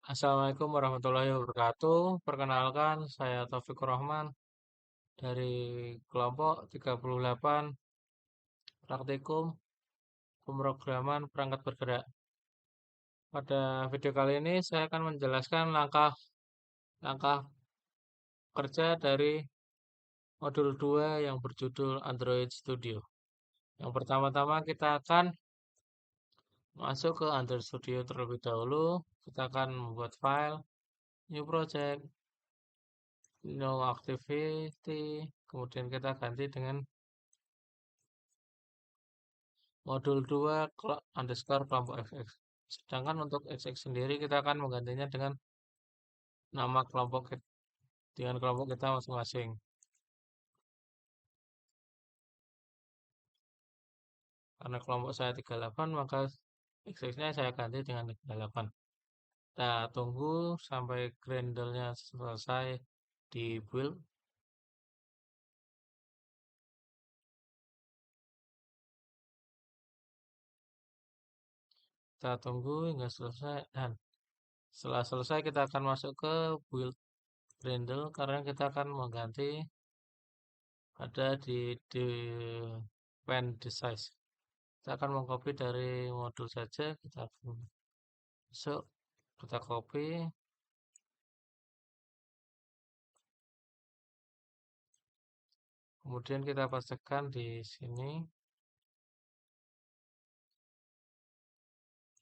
Assalamualaikum warahmatullahi wabarakatuh. Perkenalkan, saya Taufikur Rahman dari kelompok 38 Praktikum Pemrograman Perangkat Bergerak. Pada video kali ini saya akan menjelaskan langkah-langkah kerja dari modul 2 yang berjudul Android Studio. Yang pertama-tama kita akan masuk ke Android Studio terlebih dahulu. Kita akan membuat file, new project, no activity, kemudian kita ganti dengan modul 2 underscore kelompok XX. Sedangkan untuk XX sendiri kita akan menggantinya dengan nama kelompok kita masing-masing. Karena kelompok saya 38, maka XX-nya saya ganti dengan 38. Kita tunggu sampai Gradle-nya selesai di build. Kita tunggu hingga selesai dan setelah selesai kita akan masuk ke build Gradle karena kita akan mengganti ada di pen size. Kita akan mengcopy dari modul saja, kita masuk, kita copy, kemudian kita pastekan di sini,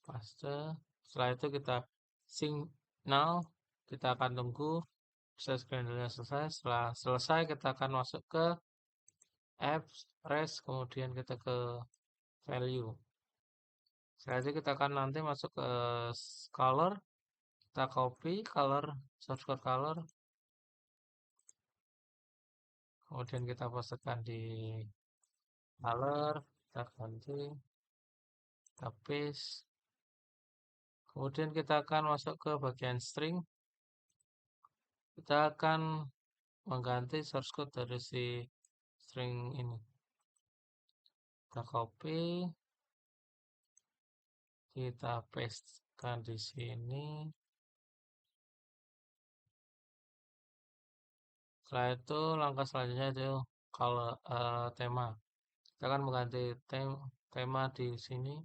paste. Setelah itu kita sync now, kita akan tunggu proses granulnya selesai. Setelah selesai kita akan masuk ke apps, rest, kemudian kita ke value. Setelah itu kita akan nanti masuk ke color, kita copy color, source code color, kemudian kita pastekan di color, kita ganti, kita paste. Kemudian kita akan masuk ke bagian string. Kita akan mengganti source code dari si string ini. Kita copy, kita pastekan di sini. Setelah itu langkah selanjutnya itu kalau tema. Kita akan mengganti tema di sini.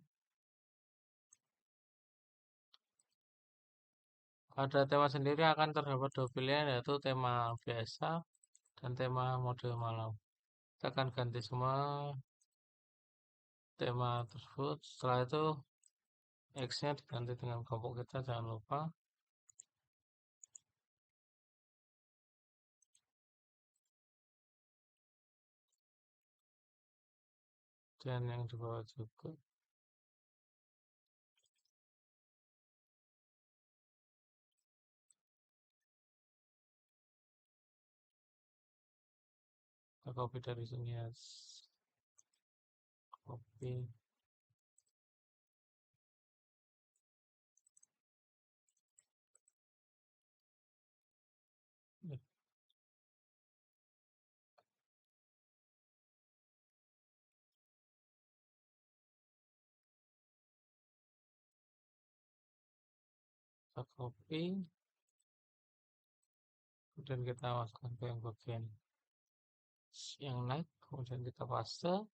Pada tema sendiri akan terdapat dua pilihan, yaitu tema biasa dan tema mode malam. Kita akan ganti semua tema tersebut. Setelah itu X-nya diganti dengan kelompok kita, jangan lupa. Dan yang di bawah juga. Kita copy dari sini ya. Copy. Kita copy. Kemudian kita masukkan ke yang bagian yang naik. Kemudian kita paste.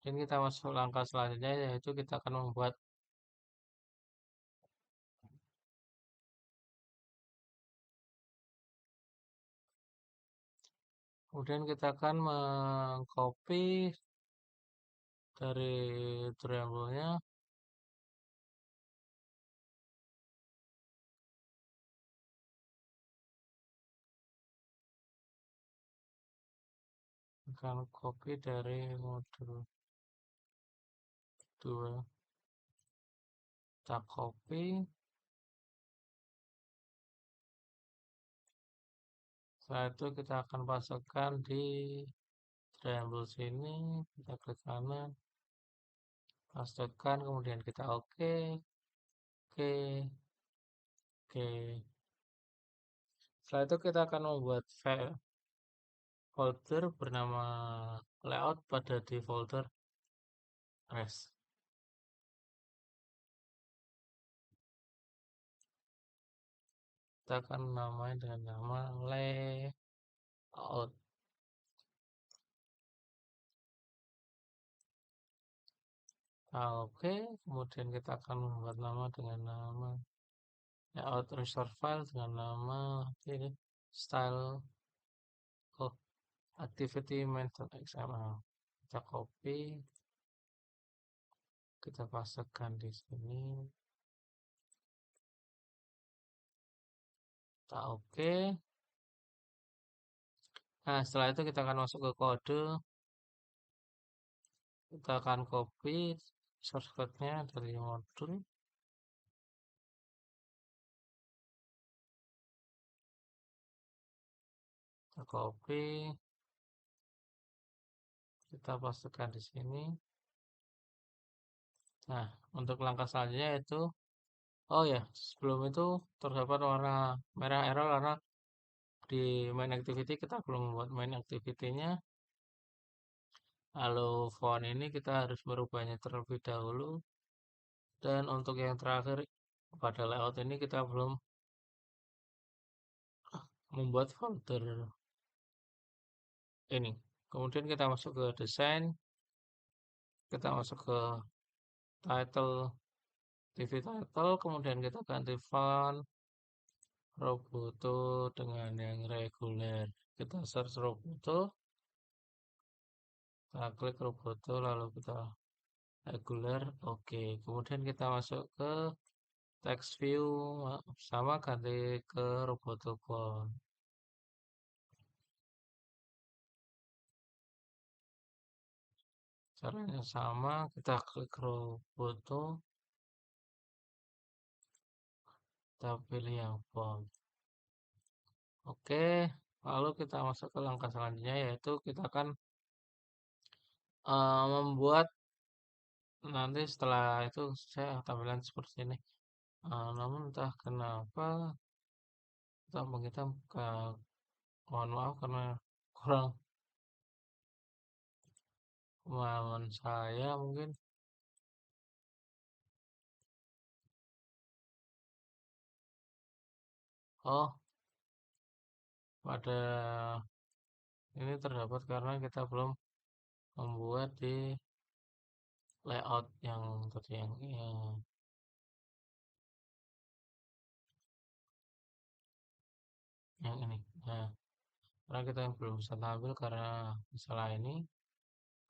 Dan kita masuk langkah selanjutnya, yaitu kita akan membuat kemudian kita akan mengcopy dari triangle-nya, akan copy dari modul 2. Kita copy. Setelah itu kita akan pasangkan di triangle sini, kita klik kanan, pastekan, kemudian kita oke, oke, oke. Setelah itu kita akan membuat folder bernama layout pada di folder rest. kita akan namanya dengan nama layout. Nah, oke, kemudian kita akan membuat nama dengan nama layout resource file dengan nama ini style activity main.xml. Kita copy, kita pastekan di sini. Kita oke. Nah, setelah itu kita akan masuk ke kode. Kita akan copy source code-nya dari modul. Kita copy, kita pastekan di sini. Nah, untuk langkah selanjutnya itu, oh ya, sebelum itu terdapat warna merah error karena di main activity kita belum membuat main activity-nya. Lalu font ini kita harus merubahnya terlebih dahulu. Dan untuk yang terakhir pada layout ini kita belum membuat folder ini. Kemudian kita masuk ke desain, kita masuk ke title, TV title, kemudian kita ganti font Roboto dengan yang reguler. Kita search Roboto, kita klik Roboto, lalu kita reguler, oke. Kemudian kita masuk ke text view, sama ganti ke Roboto font. Caranya sama, kita klik Roboto, kita pilih yang font. Oke, lalu kita masuk ke langkah selanjutnya yaitu kita akan membuat nanti setelah itu saya tampilan seperti ini. Namun entah kenapa tampang kita mohon maaf karena kurang pemahaman saya mungkin. Oh, pada ini terdapat karena kita belum membuat di layout yang tadi yang ini. Nah, karena kita yang belum bisa tampil karena masalah ini.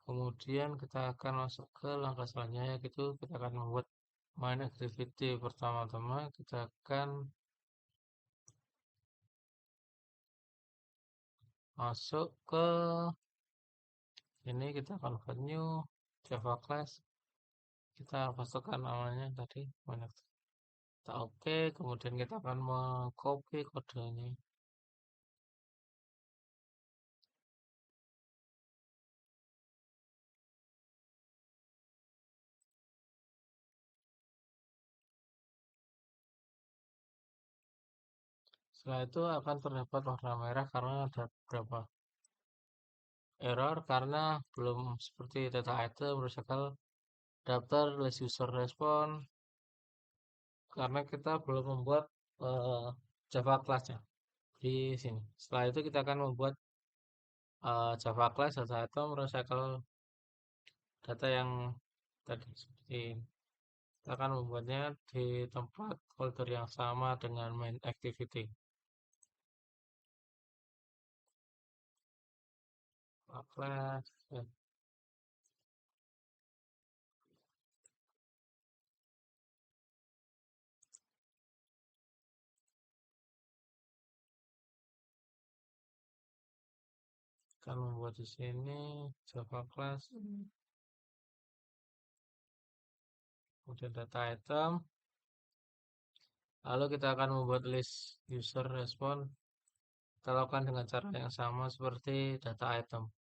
Kemudian kita akan masuk ke langkah selanjutnya yaitu kita akan membuat main activity. Pertama-tama kita akan masuk ke ini, kita akan buat new Java class, kita masukkan namanya tadi main activity. Kita oke, kemudian kita akan mengcopy kode ini. Setelah itu akan terdapat warna merah karena ada beberapa error karena belum seperti data item, recycle, daftar, list user respon, karena kita belum membuat Java class-nya di sini. Setelah itu kita akan membuat Java class data item, recycle data yang tadi seperti ini. Kita akan membuatnya di tempat folder yang sama dengan main activity. Class, akan membuat di sini Java class, kemudian data item. Lalu kita akan membuat list user respon. Kita lakukan dengan cara yang sama seperti data item.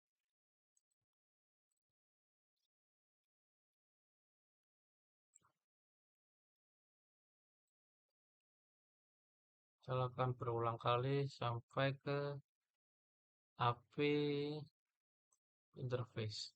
Kita lakukan berulang kali sampai ke API interface.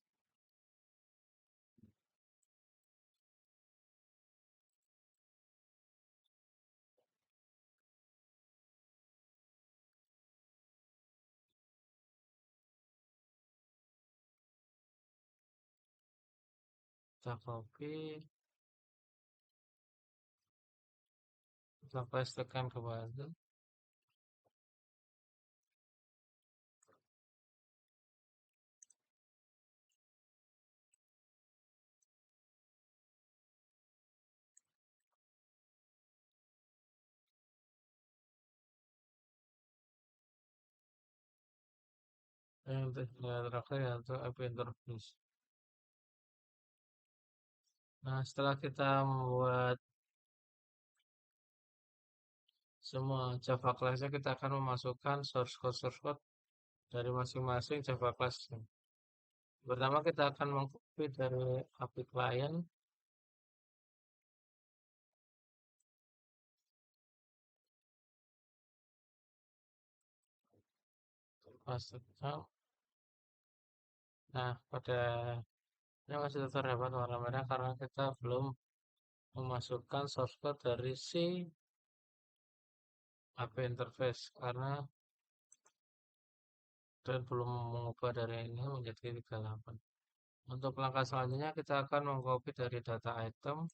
kita copy, kita pastekan ke bawah. Yang terakhir yaitu app interface. Nah, setelah kita membuat semua Java class-nya, kita akan memasukkan source code dari masing-masing Java class. Pertama kita akan mengcopy dari API client, pastekan. Nah, pada ini masih terdapat warna merah karena kita belum memasukkan source code dari si API interface karena dan belum mengubah dari ini menjadi 38. Untuk langkah selanjutnya kita akan mengcopy dari data item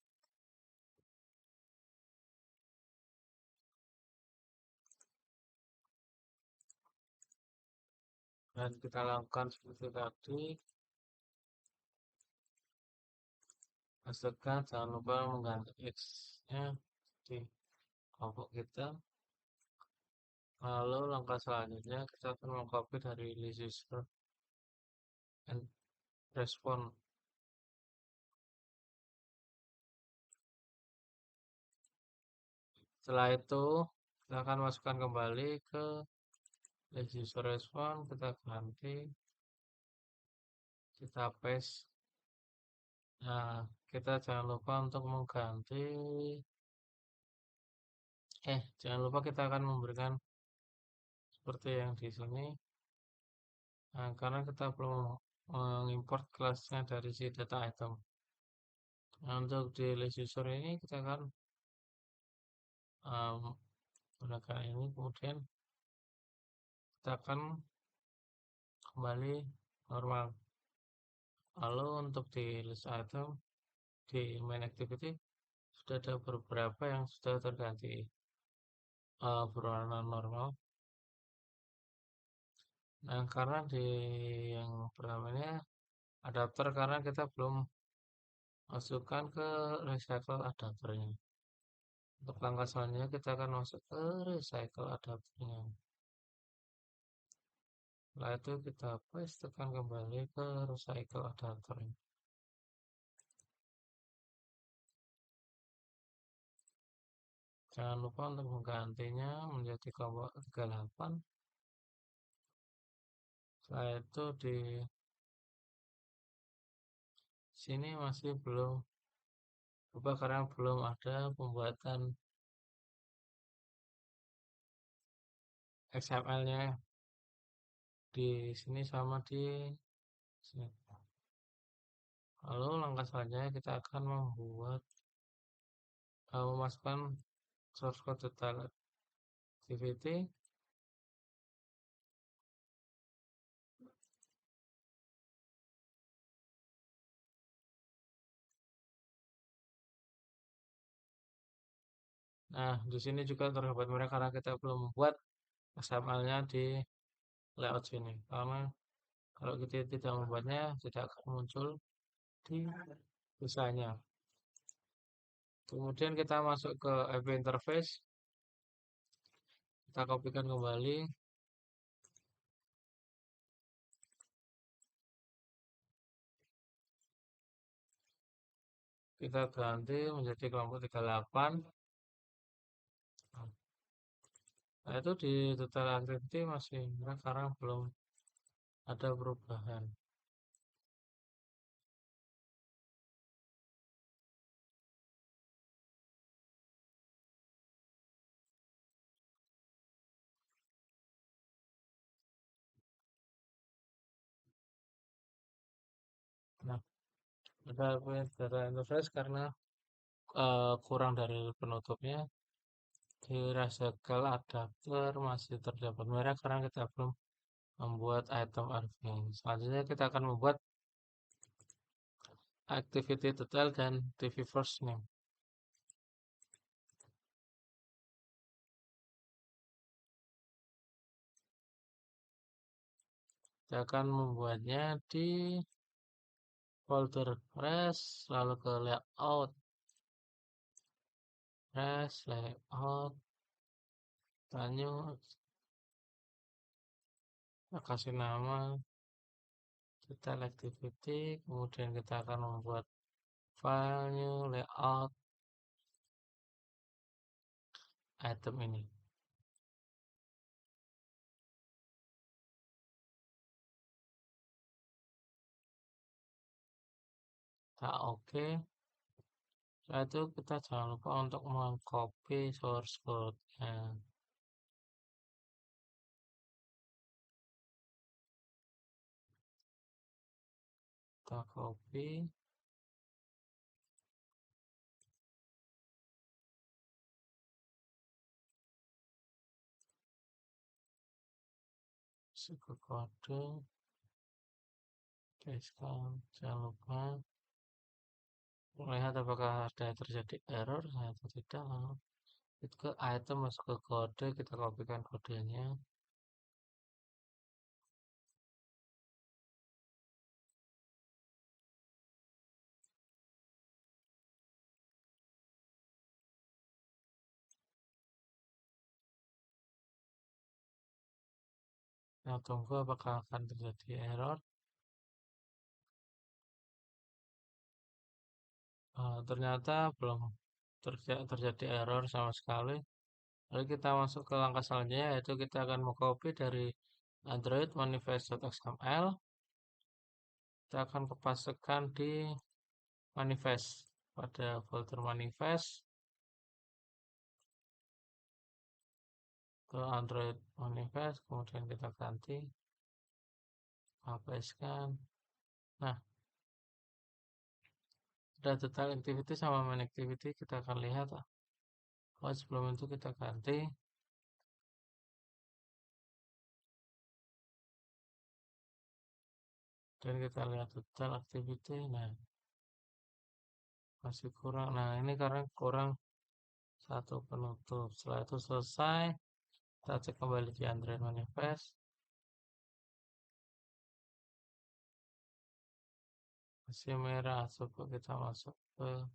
dan kita lakukan seperti tadi. Masukkan, jangan lupa mengganti X-nya di kelompok kita. Lalu langkah selanjutnya kita akan mengcopy dari list user and respond. Setelah itu kita akan masukkan kembali ke list user respond, kita ganti, kita paste. Nah, kita jangan lupa untuk mengganti jangan lupa kita akan memberikan seperti yang di sini. Nah, karena kita belum mengimport kelasnya dari si data item. Nah, untuk di list user ini kita akan gunakan ini, kemudian kita akan kembali normal. Lalu untuk di list item di main activity sudah ada beberapa yang sudah terganti berwarna normal. Nah, karena di yang pertamanya adapter karena kita belum masukkan ke recycle adapternya. Untuk langkah selanjutnya kita akan masuk ke recycle adapternya. Setelah itu kita paste, tekan kembali ke recycle adapternya. Jangan lupa untuk menggantinya menjadi kelompok 38. Setelah itu di sini masih belum berubah karena belum ada pembuatan XML-nya di sini sama di sini. Lalu langkah selanjutnya kita akan membuat memasukkan source code detail activity. Nah, di sini juga terdapat mereka karena kita belum membuat XML-nya di layout sini. Karena kalau kita tidak membuatnya, tidak akan muncul di busanya. Kemudian kita masuk ke app interface. Kita kopikan kembali. Kita ganti menjadi kelompok 38. Nah, itu di total activity masih merah karena belum ada perubahan. Nah, ada data interface karena kurang dari penutupnya. Di recycle adapter masih terdapat merah karena kita belum membuat item advance. Selanjutnya kita akan membuat activity detail dan TV first name. Kita akan membuatnya di folder res, lalu ke layout, res, layout, new, kita kasih nama detail activity, kemudian kita akan membuat file new layout item ini. Kita oke. Setelah itu kita jangan lupa untuk mengcopy source code-nya. Kita copy. Masuk ke kode. Pastekan. Jangan lupa melihat apakah ada terjadi error atau tidak. Lalu itu ke item, masuk ke kode, kita kopikan kodenya. Nah, tunggu apakah akan terjadi error. Ternyata belum terjadi error sama sekali. Lalu kita masuk ke langkah selanjutnya, yaitu kita akan mengcopy dari Android manifest.xml. Kita akan kepastekan di manifest, pada folder manifest, ke Android manifest, kemudian kita ganti, hapuskan. Nah, ada detail activity sama main activity, kita akan lihat. Sebelum itu kita ganti. Dan kita lihat detail activity. Nah, masih kurang. Nah, ini karena kurang satu penutup. Setelah itu selesai, kita cek kembali di Android manifest. Masih merah. Coba kita masuk ke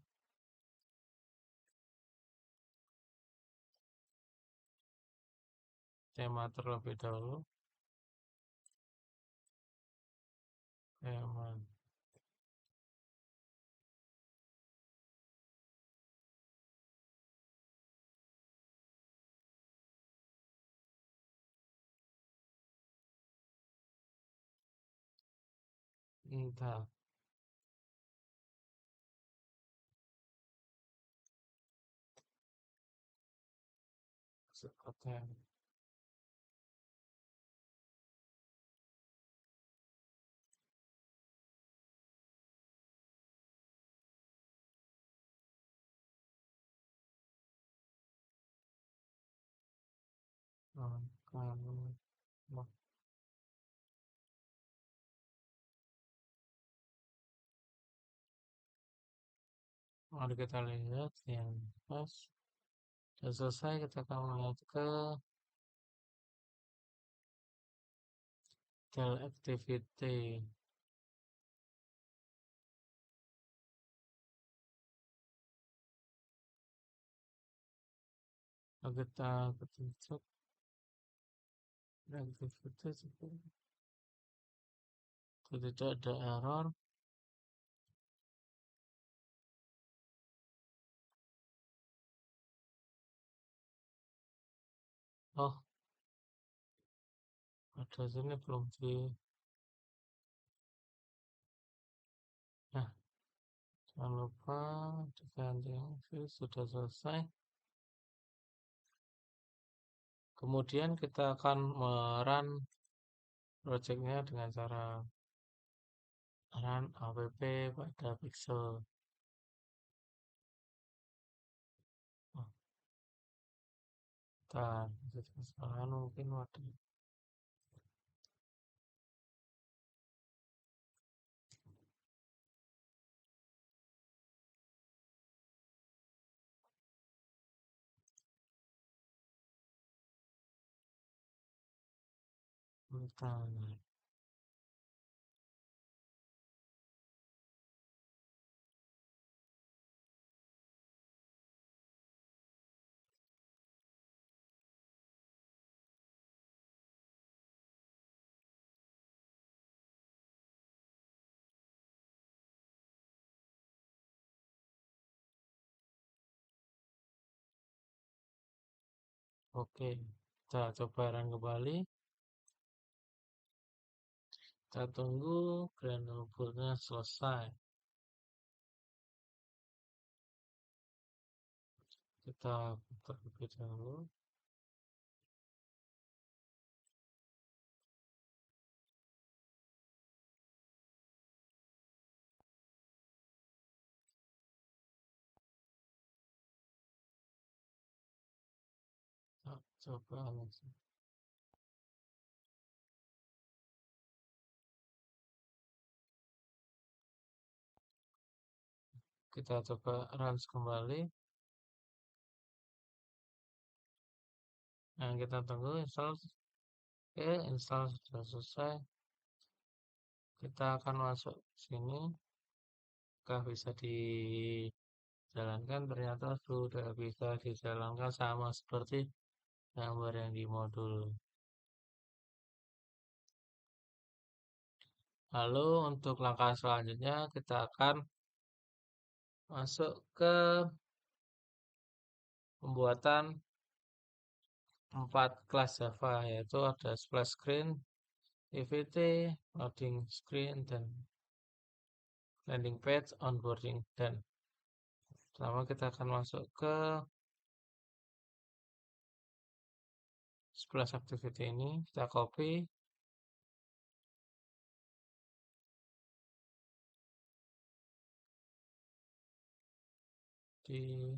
tema terlebih dahulu. Tema. Entah. Seperti mari kita lihat yang pas. Sudah selesai, kita akan melihat ke tel activity. Lalu kita ketik activity, tidak ada error. Oh, ada sini belum di. Nah, jangan lupa diganti. Sudah selesai. Kemudian kita akan merun projectnya dengan cara run app pada pixel. Oh, kesalahan mungkin waduh. Bentar. Oke, kita coba run kembali. Kita tunggu Grenoble-nya selesai. Kita terlebih dahulu. Kita coba langsung. Kita coba run kembali. Nah, kita tunggu install. Oke, install sudah selesai. Kita akan masuk sini. Apakah bisa dijalankan? Ternyata sudah bisa dijalankan sama seperti gambar yang di modul. Lalu untuk langkah selanjutnya kita akan masuk ke pembuatan 4 kelas Java, yaitu ada splash screen, PVT, loading screen, dan landing page, onboarding. Dan pertama kita akan masuk ke splash activity ini, kita copy di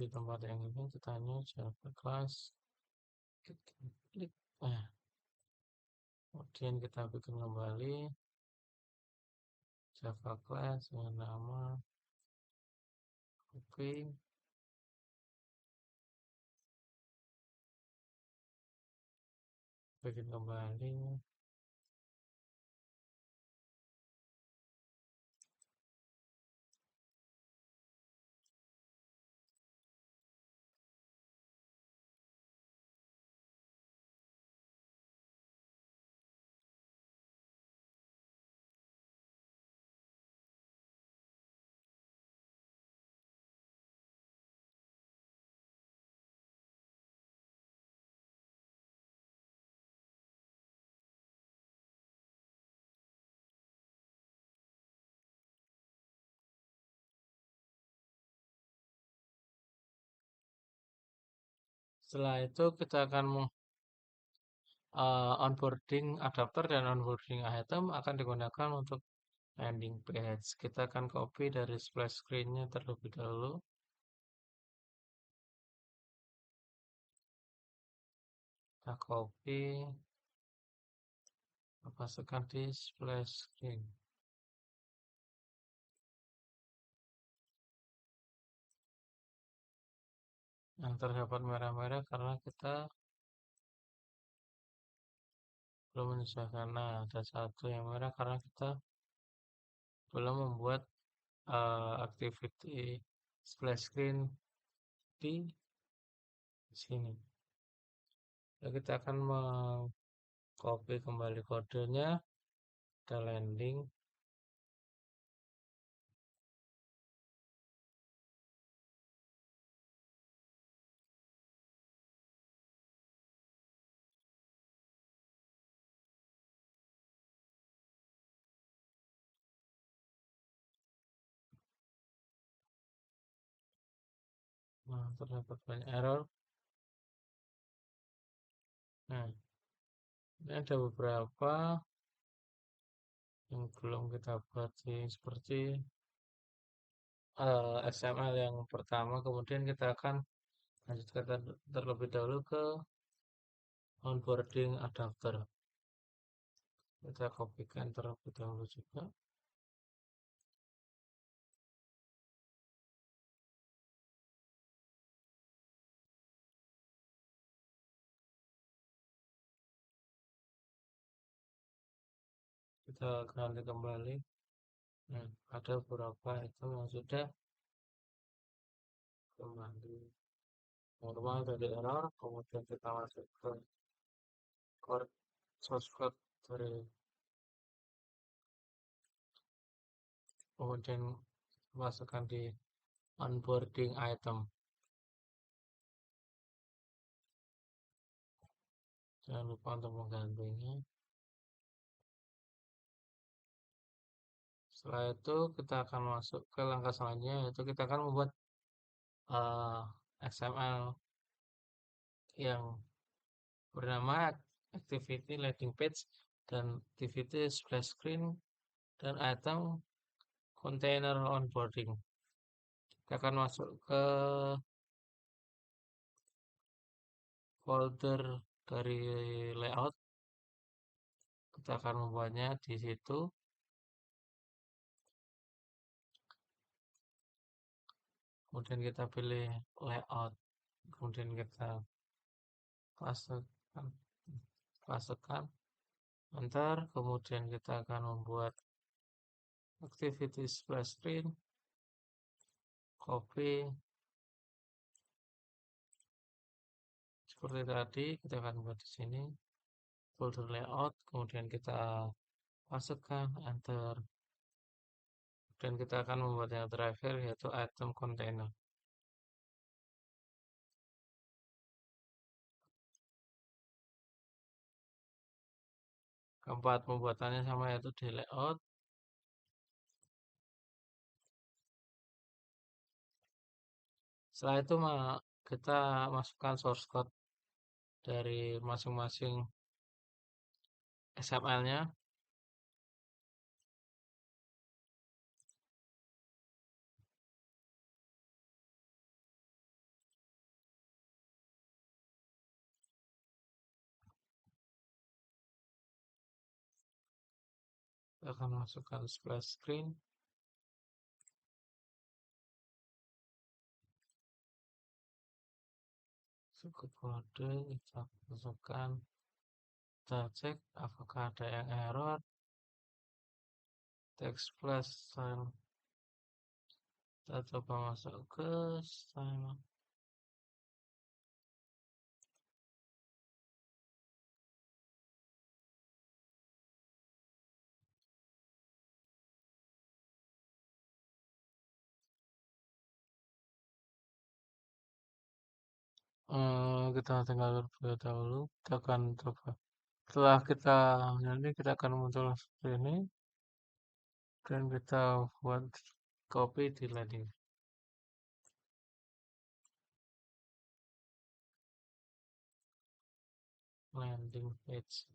tempat yang ini, kita hanya Java class, klik, nah, kemudian kita bikin kembali Java class dengan nama copy, bikin kembali. Setelah itu kita akan onboarding adapter dan onboarding item akan digunakan untuk landing page. Kita akan copy dari splash screen-nya terlebih dahulu. Kita copy, masukkan di splash screen. Yang terdapat merah-merah karena kita belum menyesuaikan. Nah, ada satu yang merah karena kita belum membuat activity splash screen di sini. Lalu kita akan copy kembali kodenya ke landing. Nah, terdapat banyak error. Nah, ini ada beberapa yang belum kita buat seperti XML yang pertama, kemudian kita akan lanjutkan terlebih dahulu ke onboarding adapter. Kita kopikan terlebih dahulu juga. kita ganti kembali. Nah, ada beberapa itu yang sudah kembali normal dari error, kemudian kita masuk ke core source code dari, kemudian masukkan di onboarding item. Jangan lupa untuk menggantinya. Setelah itu kita akan masuk ke langkah selanjutnya, yaitu kita akan membuat eh, XML yang bernama activity landing page dan activity splash screen dan item container onboarding. Kita akan masuk ke folder dari layout. Kita akan membuatnya di situ. Kemudian kita pilih layout. Kemudian kita masukkan enter. Kemudian kita akan membuat activity splash screen, copy seperti tadi. Kita akan buat di sini folder layout, kemudian kita masukkan enter, dan kita akan membuat yang terakhir yaitu item container. Keempat pembuatannya sama, yaitu di layout. Setelah itu kita masukkan source code dari masing-masing XML-nya. Kita akan masukkan splash screen. Cukup kode, kita masukkan. Kita cek apakah ada yang error. Text splash style. Kita coba masuk ke style. Kita tinggal terlebih dahulu. Kita akan coba. Setelah kita nanti kita akan muncul seperti ini, dan kita buat copy di landing page.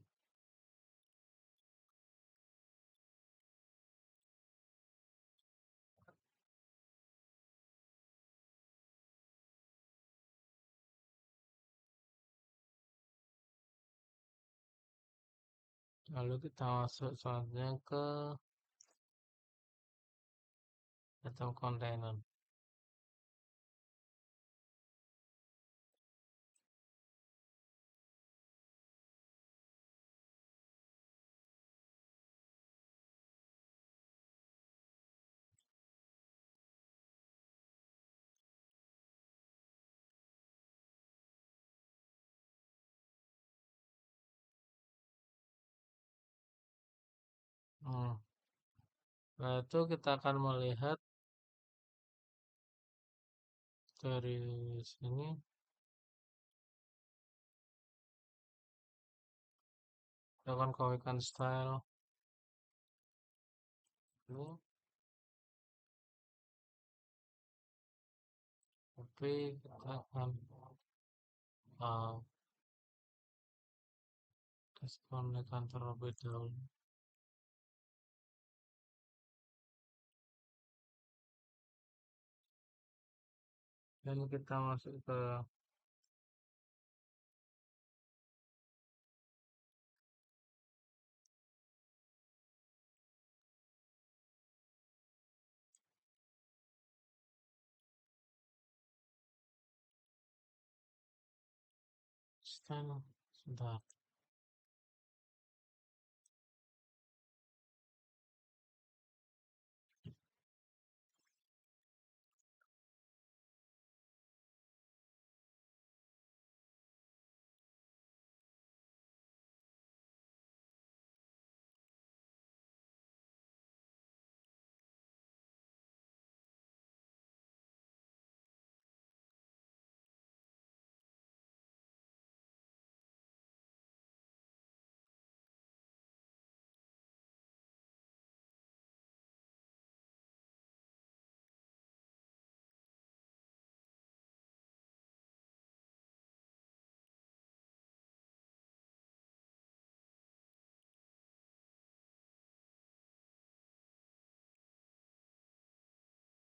Lalu kita masuk selanjutnya ke item container. Nah, itu kita akan melihat dari sini. Kita akan kopikan style ini, tapi kita akan disconnectkan terlebih dahulu. Dan kita masuk ke style. Sebentar.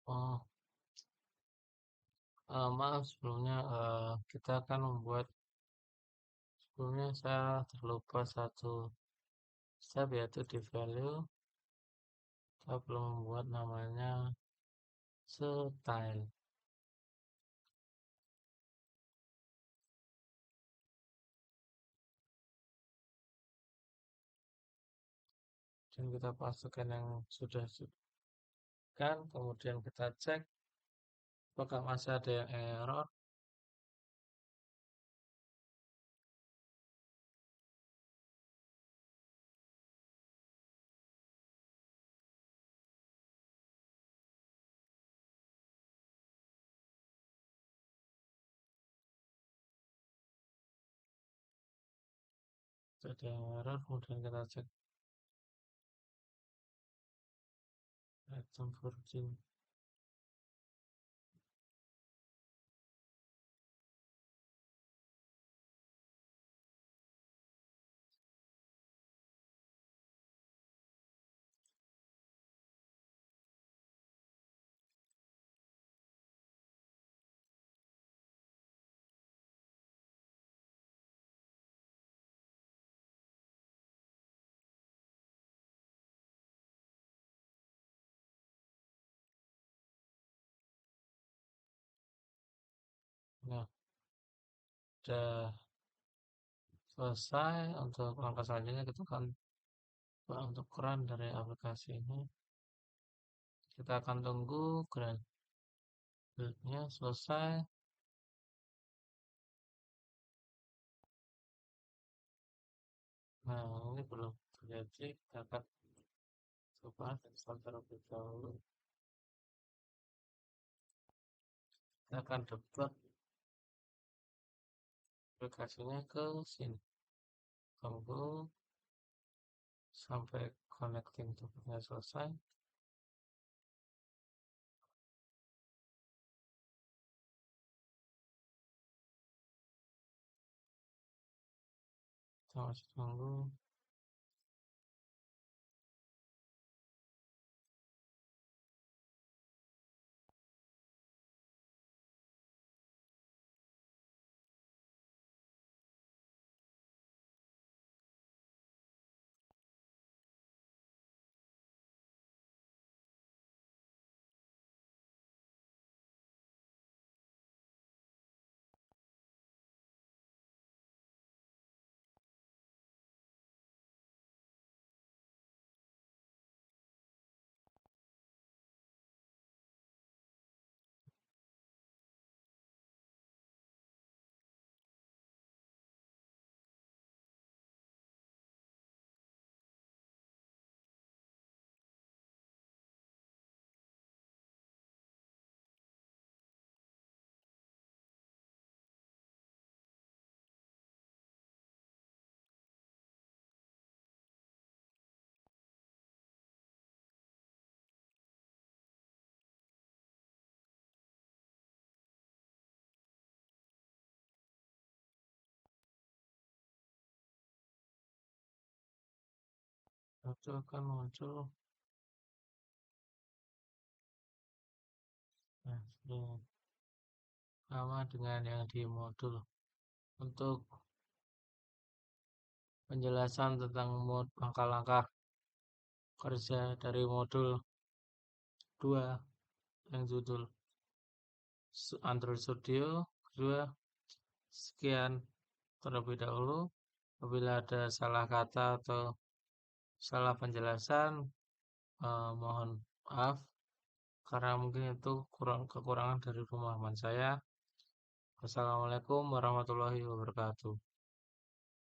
Oh, maaf sebelumnya kita akan membuat sebelumnya saya terlupa satu step yaitu di value saya belum membuat namanya style dan kita pastikan yang sudah kan kemudian kita cek apakah masih ada yang error. Ada yang error kemudian kita cek item 14. Nah, sudah selesai. Untuk langkah selanjutnya kita akan untuk run dari aplikasi ini. Kita akan tunggu build-nya selesai. Nah, ini belum terjadi. Kita akan coba install terlebih dahulu. Kita akan debug aplikasinya ke sini. Tunggu sampai connecting debugnya selesai. Kita masih tunggu. Itu akan muncul. Nah, ini sama dengan yang di modul. Untuk penjelasan tentang langkah-langkah kerja dari modul 2 yang judul Android Studio kedua. Sekian terlebih dahulu. Apabila ada salah kata atau salah penjelasan, mohon maaf karena mungkin itu kekurangan dari pemahaman saya. Wassalamualaikum warahmatullahi wabarakatuh.